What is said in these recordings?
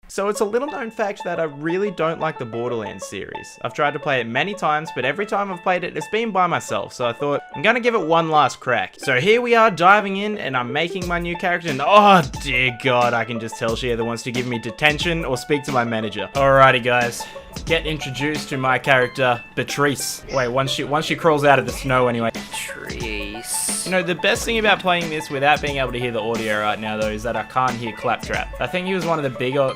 So it's a little known fact that I really don't like the Borderlands series. I've tried to play it many times, but every time I've played it, it's been by myself, so I thought, I'm gonna give it one last crack. So here we are diving in, and I'm making my new character, and oh dear god, I can just tell she either wants to give me detention or speak to my manager. Alrighty guys, get introduced to my character, Patrice. Wait, once she crawls out of the snow anyway. Patrice. You know, the best thing about playing this without being able to hear the audio right now, though, is that I can't hear Claptrap. I think he was one of the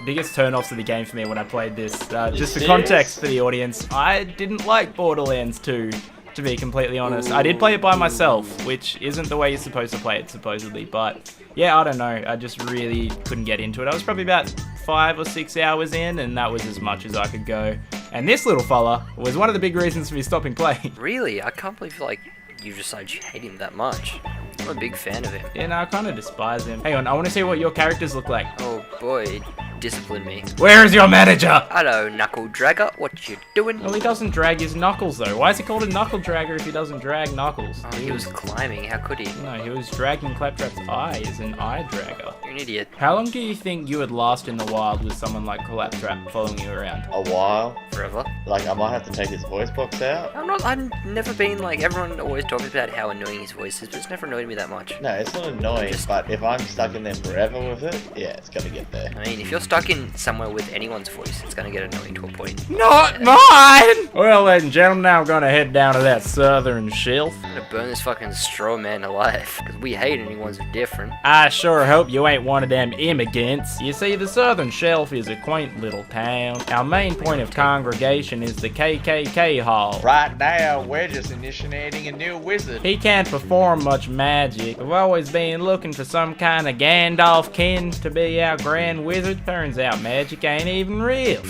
biggest turn-offs of the game for me when I played this. Just for context for the audience, I didn't like Borderlands 2, to be completely honest. I did play it by myself, which isn't the way you're supposed to play it, supposedly, but yeah, I don't know. I just really couldn't get into it. I was probably about 5 or 6 hours in, and that was as much as I could go. And this little fella was one of the big reasons for me stopping playing. Really? I can't believe, like, you decided you hate him that much. I'm a big fan of him. Yeah, no, I kind of despise him. Hang on, I want to see what your characters look like. Oh boy, discipline me. Where is your manager? Hello, knuckle dragger. What you doing? Well, he doesn't drag his knuckles, though. Why is he called a knuckle dragger if he doesn't drag knuckles? Oh, he was climbing. How could he? No, he was dragging Claptrap's eye as an eye dragger. You're an idiot. How long do you think you would last in the wild with someone like Claptrap following you around? A while. Forever. Like, I might have to take his voice box out. I've never been like, everyone always talks about how annoying his voice is, but it's never annoyed me that much. No, it's not annoying, but if I'm stuck in there forever with it, yeah, it's gonna get there. I mean, if you're stuck in somewhere with anyone's voice, it's gonna get annoying to a point. Not mine! Well, ladies and gentlemen, now we're gonna head down to that southern shelf. I'm gonna burn this fucking straw man alive, because we hate anyone who's different. I sure hope you ain't one of them immigrants. You see, the southern shelf is a quaint little town. Our main point of congregation is the KKK Hall. Right now, we're just initiating a new wizard. He can't perform much magic. We've always been looking for some kind of Gandalf kin to be our grand wizard. Turns out magic ain't even real.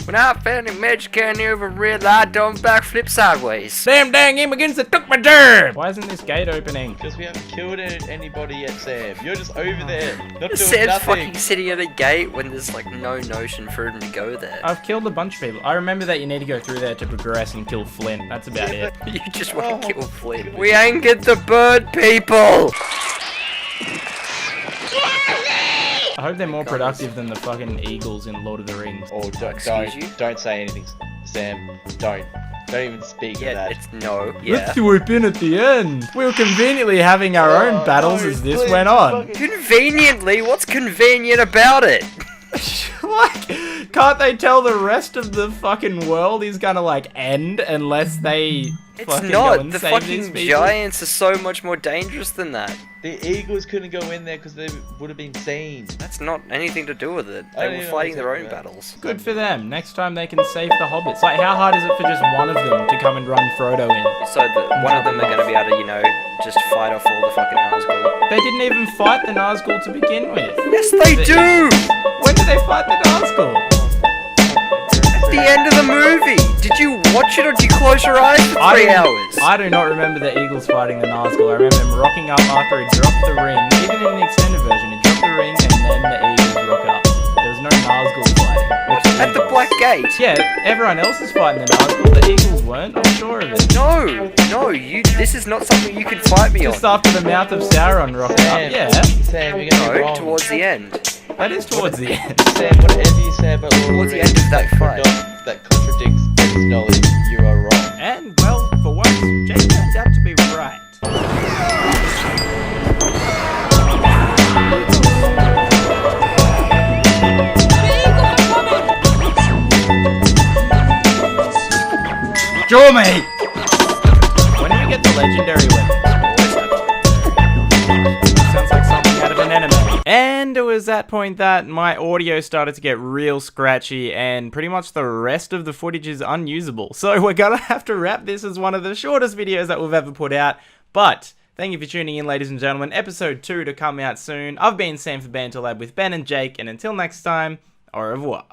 When I found a magic can't even real, I done backflip sideways. Damn dang immigrants that took my dirt! Why isn't this gate opening? Because we haven't killed anybody yet, Sam. You're just over there, not doing Sam's nothing. fucking sitting at a gate when there's like no notion for him to go there. I've killed a bunch of people. I remember that you need to go through there to progress and kill Flint. That's about it. You just want to kill Flint. We angered the bird people! I hope they're more productive than the fucking eagles in Lord of the Rings. Oh, Excuse you? don't say anything, Sam. Don't even speak of Yeah, that. it's no. Yeah. Let's swoop in at the end. We were conveniently having our own battles as this please, went on. Conveniently? What's convenient about it? Like, can't they tell the rest of the fucking world is gonna, like, end unless they It's fucking go not. and The save these fucking people? giants are so much more dangerous than that. The eagles couldn't go in there because they would have been seen. That's not anything to do with it. I They don't were even know fighting what their you're own talking about. battles. Good for them. Next time they can save the hobbits. Like, how hard is it for just one of them to come and run Frodo in? So that one of them are going to be able to, you know, just fight off all the fucking Nazgul. They didn't even fight the Nazgul to begin with. Yes, they do! When did they fight the Nazgul? At the end of the movie! Did you watch it or did you close your eyes for 3 hours? I do not remember the Eagles fighting the Nazgul. I remember them rocking up after it dropped the ring. Even in the extended version, it dropped the ring and then the Eagles rock up. There was no Nazgul fighting. At the Black Gate? Yeah, everyone else is fighting the Nazgul. The Eagles weren't. I'm sure of it. No, this is not something you can fight me on. Just after the mouth of Sauron rocked up. Sam, Yeah, Sam, you're gonna be No, wrong. towards the end. that is towards the end. Sam, whatever you say about Lord of Towards the the end Rings of that fight. that contradicts Ben's knowledge, you are wrong. And, well, for once, Jake turned out to be right. Draw me! When do we get the legendary weapons? Sounds like something out of an anime. And it was that point that my audio started to get real scratchy and pretty much the rest of the footage is unusable. So we're gonna have to wrap this as one of the shortest videos that we've ever put out. But thank you for tuning in, ladies and gentlemen. Episode 2 to come out soon. I've been Sam for Banterland with Ben and Jake, and until next time, au revoir.